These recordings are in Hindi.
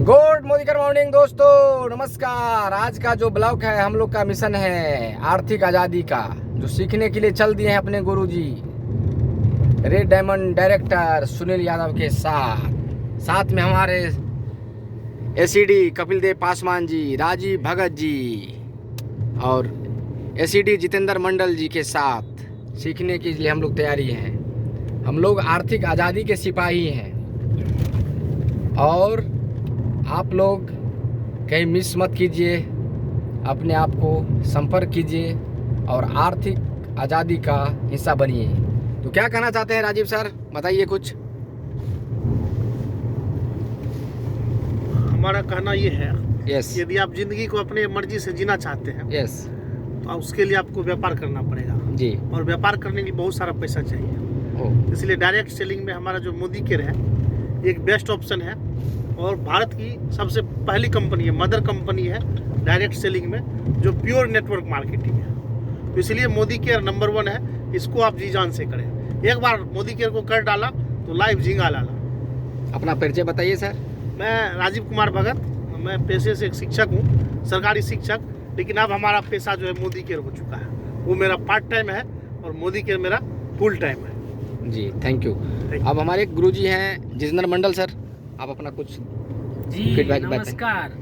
गुड मॉर्निंग दोस्तों, नमस्कार। आज का जो ब्लॉग है, हम लोग का मिशन है आर्थिक आज़ादी का, जो सीखने के लिए चल दिए हैं अपने गुरुजी red diamond director Sunil Yadav के साथ में हमारे एसीडी कपिल देव पासवान जी, राजीव भगत जी और एसीडी जितेंद्र मंडल जी के साथ सीखने के लिए हम लोग तैयारी हैं। हम लोग आर्थिक आज़ादी के सिपाही हैं और आप लोग कहीं मिस मत कीजिए, अपने आप को संपर्क कीजिए और आर्थिक आज़ादी का हिस्सा बनिए। तो क्या कहना चाहते हैं राजीव सर, बताइए कुछ। हमारा कहना ये है, यस यदि आप जिंदगी को अपने मर्जी से जीना चाहते हैं, यस, तो उसके लिए आपको व्यापार करना पड़ेगा जी। और व्यापार करने के लिए बहुत सारा पैसा चाहिए। इसलिए डायरेक्ट सेलिंग में हमारा जो मोदी केयर है एक बेस्ट ऑप्शन है और भारत की सबसे पहली कंपनी है, मदर कंपनी है डायरेक्ट सेलिंग में, जो प्योर नेटवर्क मार्केटिंग है। तो इसलिए मोदी केयर नंबर 1 है। इसको आप जी जान से करें। एक बार मोदी केयर को कर डाला तो लाइफ झिंगा लाला। अपना परिचय बताइए सर। मैं राजीव कुमार भगत, मैं पेशे से एक शिक्षक हूँ, सरकारी शिक्षक, लेकिन अब हमारा पेशा जो है मोदी केयर हो चुका है। वो मेरा पार्ट टाइम है और मोदी केयर मेरा फुल टाइम है जी। Thank you. अब हमारे गुरुजी हैं जितेंद्र मंडल सर, आप अपना कुछ जी फीडबैक नमस्कार।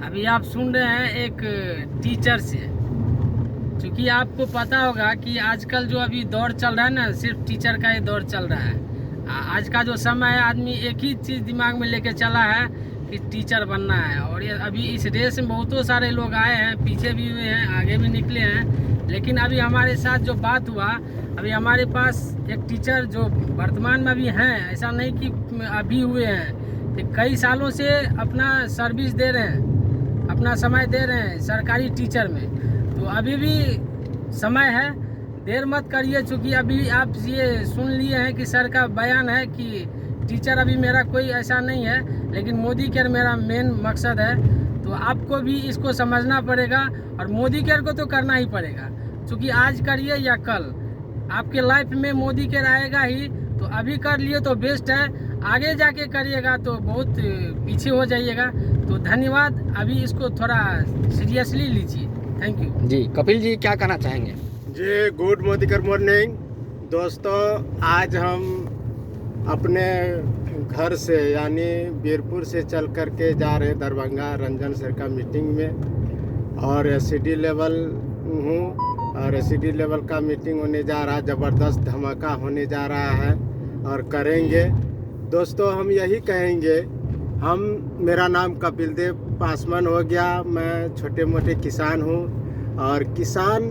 अभी आप सुन रहे हैं एक टीचर से, क्योंकि आपको पता होगा कि आजकल जो अभी दौर चल रहा है ना, सिर्फ टीचर का ही दौर चल रहा है। आज का जो समय है, आदमी एक ही चीज़ दिमाग में लेके चला है कि टीचर बनना है। और ये अभी इस रेस में बहुतों सारे लोग आए हैं, पीछे भी हुए हैं, आगे भी निकले हैं। लेकिन अभी हमारे साथ जो बात हुआ, अभी हमारे पास एक टीचर जो वर्तमान में भी हैं, ऐसा नहीं कि अभी हुए हैं, कि कई सालों से अपना सर्विस दे रहे हैं, अपना समय दे रहे हैं सरकारी टीचर में। तो अभी भी समय है, देर मत करिए। चूँकि अभी आप ये सुन लिए हैं कि सर का बयान है कि टीचर अभी मेरा कोई ऐसा नहीं है, लेकिन मोदी केयर मेरा मेन मकसद है। तो आपको भी इसको समझना पड़ेगा और मोदी केयर को तो करना ही पड़ेगा, क्योंकि आज करिए या कल आपके लाइफ में मोदी केयर आएगा ही। तो अभी कर लिए तो बेस्ट है, आगे जाके करिएगा तो बहुत पीछे हो जाइएगा। तो धन्यवाद, अभी इसको थोड़ा सीरियसली लीजिए। थैंक यू जी। कपिल जी क्या कहना चाहेंगे? जी गुड मॉर्निंग दोस्तों। आज हम अपने घर से यानी बीरपुर से चल कर के जा रहे दरभंगा रंजन सर का मीटिंग में, और एसीडी लेवल हूँ और एसीडी लेवल का मीटिंग होने जा रहा है। ज़बरदस्त धमाका होने जा रहा है और करेंगे दोस्तों। हम यही कहेंगे, मेरा नाम कपिल देव पासवान हो गया। मैं छोटे मोटे किसान हूँ और किसान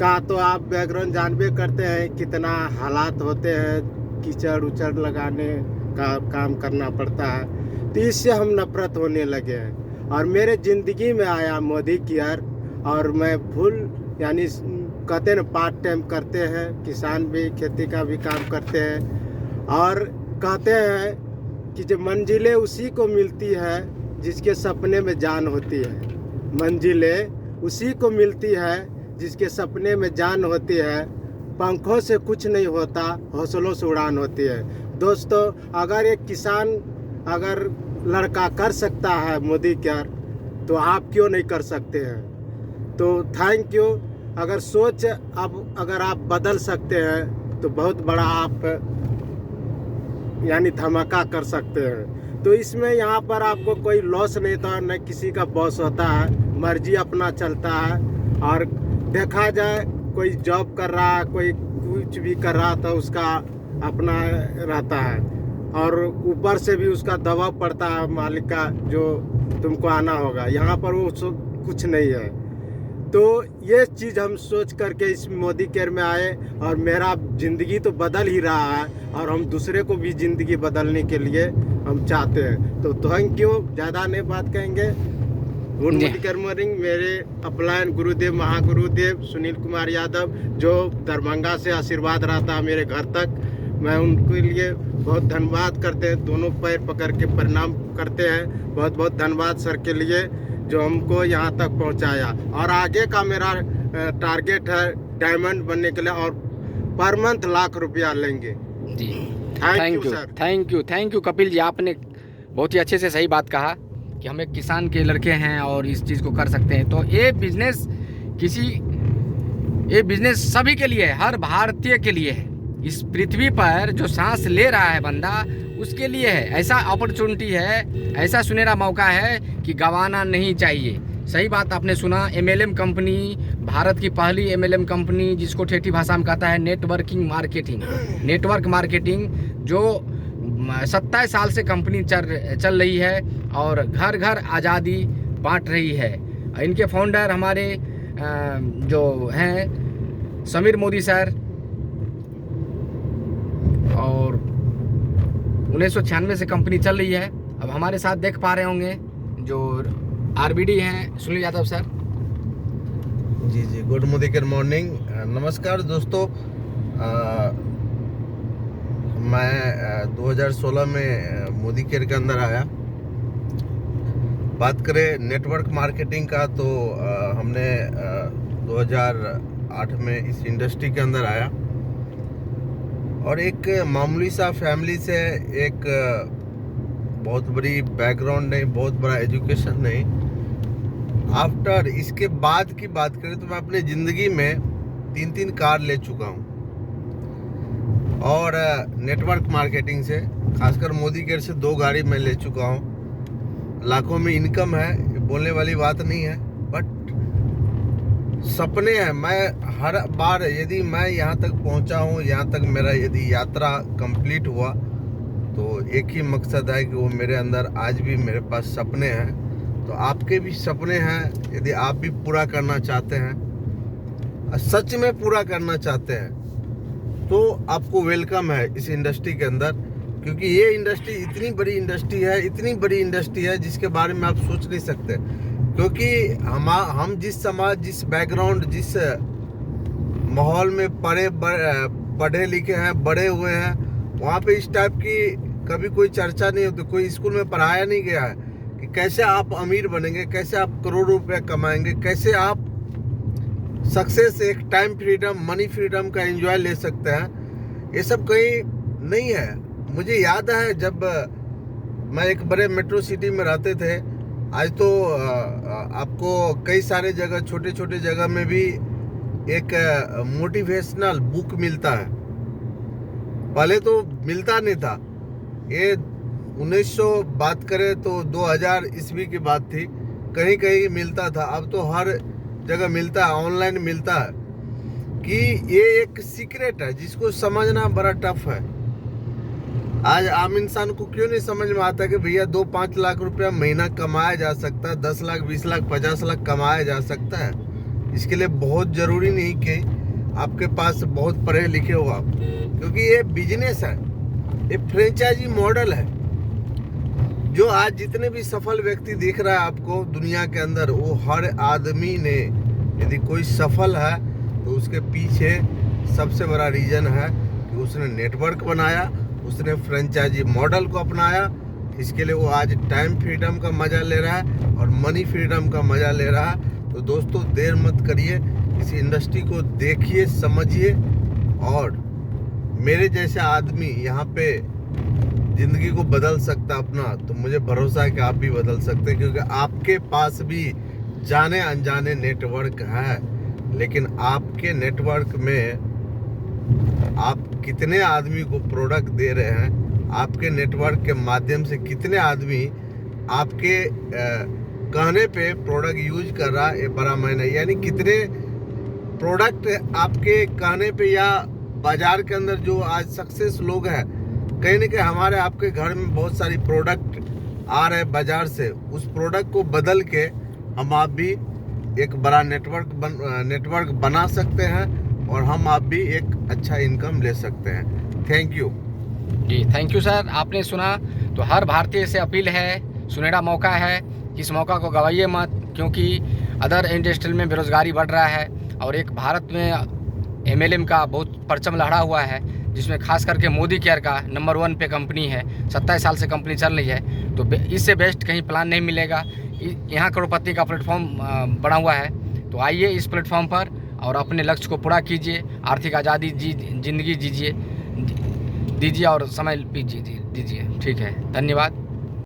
का तो आप बैकग्राउंड जानबे करते हैं, कितना हालात होते हैं, कीचड़ उचड़ लगाने का काम करना पड़ता है। तो इससे हम नफरत होने लगे हैं और मेरे ज़िंदगी में आया मोदी केयर और मैं फुल यानी कहते हैं ना पार्ट टाइम करते हैं, किसान भी खेती का भी काम करते हैं। और कहते हैं कि जो मंजिलें उसी को मिलती है जिसके सपने में जान होती है। मंजिलें उसी को मिलती है जिसके सपने में जान होती है। पंखों से कुछ नहीं होता, हौसलों से उड़ान होती है। दोस्तों, अगर एक किसान अगर लड़का कर सकता है मोदी केयर, तो आप क्यों नहीं कर सकते हैं? तो थैंक यू। अगर सोच अगर आप बदल सकते हैं तो बहुत बड़ा आप यानी धमाका कर सकते हैं। तो इसमें यहाँ पर आपको कोई लॉस नहीं था, न किसी का बॉस होता है, मर्जी अपना चलता है। और देखा जाए कोई जॉब कर रहा है, कोई कुछ भी कर रहा था, उसका अपना रहता है और ऊपर से भी उसका दबाव पड़ता है मालिक का, जो तुमको आना होगा। यहाँ पर वो कुछ नहीं है। तो ये चीज़ हम सोच करके इस मोदी केयर में आए और मेरा ज़िंदगी तो बदल ही रहा है और हम दूसरे को भी ज़िंदगी बदलने के लिए हम चाहते हैं। तो थैंक यू। ज़्यादा नहीं बात कहेंगे। Good morning. मेरे अपलायन गुरुदेव महागुरुदेव सुनील कुमार यादव, जो दरभंगा से आशीर्वाद रहता है मेरे घर तक, मैं उनके लिए बहुत धन्यवाद करते हैं। दोनों पैर पकड़ के प्रणाम करते हैं। बहुत बहुत धन्यवाद सर के लिए जो हमको यहाँ तक पहुँचाया। और आगे का मेरा टारगेट है डायमंड बनने के लिए और पर मंथ लाख रुपया लेंगे जी। Thank you sir. Thank you Kapil ji, आपने बहुत ही अच्छे से सही बात कहा। कि हम एक किसान के लड़के हैं और इस चीज़ को कर सकते हैं। तो ये बिजनेस सभी के लिए है, हर भारतीय के लिए है। इस पृथ्वी पर जो सांस ले रहा है बंदा, उसके लिए है। ऐसा अपॉर्चुनिटी है, ऐसा सुनहरा मौका है कि गंवाना नहीं चाहिए। सही बात आपने सुना। MLM कंपनी, भारत की पहली MLM कंपनी, जिसको ठेठी भाषा में कहता है नेटवर्क मार्केटिंग, जो 27 साल से कंपनी चल रही है और घर घर आज़ादी बांट रही है। इनके फाउंडर हमारे जो हैं समीर मोदी सर, और 1996 से कंपनी चल रही है। अब हमारे साथ देख पा रहे होंगे जो RBD हैं सुनील यादव सर। जी गुड मॉर्निंग। नमस्कार दोस्तों। मैं 2016 में मोदी केयर के अंदर आया। बात करें नेटवर्क मार्केटिंग का तो हमने 2008 में इस इंडस्ट्री के अंदर आया और एक मामूली सा फैमिली से, एक बहुत बड़ी बैकग्राउंड नहीं, बहुत बड़ा एजुकेशन नहीं। आफ्टर इसके बाद की बात करें तो मैं अपने ज़िंदगी में 3 कार ले चुका हूँ और नेटवर्क मार्केटिंग से, खासकर मोदी केयर से 2 गाड़ी मैं ले चुका हूँ। लाखों में इनकम है, बोलने वाली बात नहीं है, बट सपने हैं। मैं हर बार यदि मैं यहाँ तक पहुँचा हूँ, यहाँ तक मेरा यदि यात्रा कंप्लीट हुआ, तो एक ही मकसद है कि वो मेरे अंदर आज भी मेरे पास सपने हैं। तो आपके भी सपने हैं, यदि आप भी पूरा करना चाहते हैं, सच में पूरा करना चाहते हैं, तो आपको वेलकम है इस इंडस्ट्री के अंदर। क्योंकि ये इंडस्ट्री इतनी बड़ी इंडस्ट्री है जिसके बारे में आप सोच नहीं सकते। क्योंकि हम जिस समाज, जिस बैकग्राउंड, जिस माहौल में पढ़े लिखे हैं, बड़े हुए हैं, वहाँ पे इस टाइप की कभी कोई चर्चा नहीं होती। कोई स्कूल में पढ़ाया नहीं गया है कि कैसे आप अमीर बनेंगे, कैसे आप करोड़ों रुपए कमाएंगे, कैसे आप सक्सेस, एक टाइम फ्रीडम, मनी फ्रीडम का एंजॉय ले सकते हैं। ये सब कहीं नहीं है। मुझे याद है जब मैं एक बड़े मेट्रो सिटी में रहते थे, आज तो आपको कई सारे जगह, छोटे छोटे जगह में भी एक मोटिवेशनल बुक मिलता है। पहले तो मिलता नहीं था। ये 1900 बात करें तो 2000 ईस्वी की बात थी, कहीं कहीं मिलता था। अब तो हर जगह मिलता है, ऑनलाइन मिलता है। कि ये एक सीक्रेट है जिसको समझना बड़ा टफ है। आज आम इंसान को क्यों नहीं समझ में आता कि भैया 2-5 लाख रुपया महीना कमाया जा सकता है, 10 लाख, 20 लाख, 50 लाख कमाया जा सकता है। इसके लिए बहुत ज़रूरी नहीं कि आपके पास बहुत पढ़े लिखे हो आप, क्योंकि ये बिजनेस है, ये फ्रेंचाइजी मॉडल है। जो आज जितने भी सफल व्यक्ति दिख रहा है आपको दुनिया के अंदर, वो हर आदमी ने, यदि कोई सफल है तो उसके पीछे सबसे बड़ा रीज़न है कि उसने नेटवर्क बनाया, उसने फ्रेंचाइजी मॉडल को अपनाया। इसके लिए वो आज टाइम फ्रीडम का मज़ा ले रहा है और मनी फ्रीडम का मज़ा ले रहा है। तो दोस्तों, देर मत करिए, इस इंडस्ट्री को देखिए, समझिए, और मेरे जैसे आदमी यहाँ पे ज़िंदगी को बदल सकता अपना, तो मुझे भरोसा है कि आप भी बदल सकते हैं। क्योंकि आपके पास भी जाने अनजाने नेटवर्क है, लेकिन आपके नेटवर्क में आप कितने आदमी को प्रोडक्ट दे रहे हैं, आपके नेटवर्क के माध्यम से कितने आदमी आपके कहने पे प्रोडक्ट यूज कर रहा है, ये बड़ा मायने। यानी कितने प्रोडक्ट आपके कहने पे, या बाजार के अंदर जो आज सक्सेस लोग हैं, कहीं ना कहीं हमारे आपके घर में बहुत सारी प्रोडक्ट आ रहे हैं बाजार से, उस प्रोडक्ट को बदल के हम आप भी एक बड़ा नेटवर्क बना सकते हैं और हम आप भी एक अच्छा इनकम ले सकते हैं। थैंक यू जी, थैंक यू सर। आपने सुना, तो हर भारतीय से अपील है, सुनहरा मौका है, इस मौका को गवाइए मत। क्योंकि अदर इंडस्ट्री में बेरोजगारी बढ़ रहा है और एक भारत में MLM का बहुत परचम लहरा हुआ है, जिसमें खास करके मोदी केयर का नंबर 1 पे कंपनी है। 27 साल से कंपनी चल रही है, तो इससे बेस्ट कहीं प्लान नहीं मिलेगा। यहाँ करोड़पति का प्लेटफॉर्म बना हुआ है। तो आइए इस प्लेटफॉर्म पर और अपने लक्ष्य को पूरा कीजिए, आर्थिक आज़ादी ज़िंदगी दीजिए और समय दीजिए। ठीक है, धन्यवाद।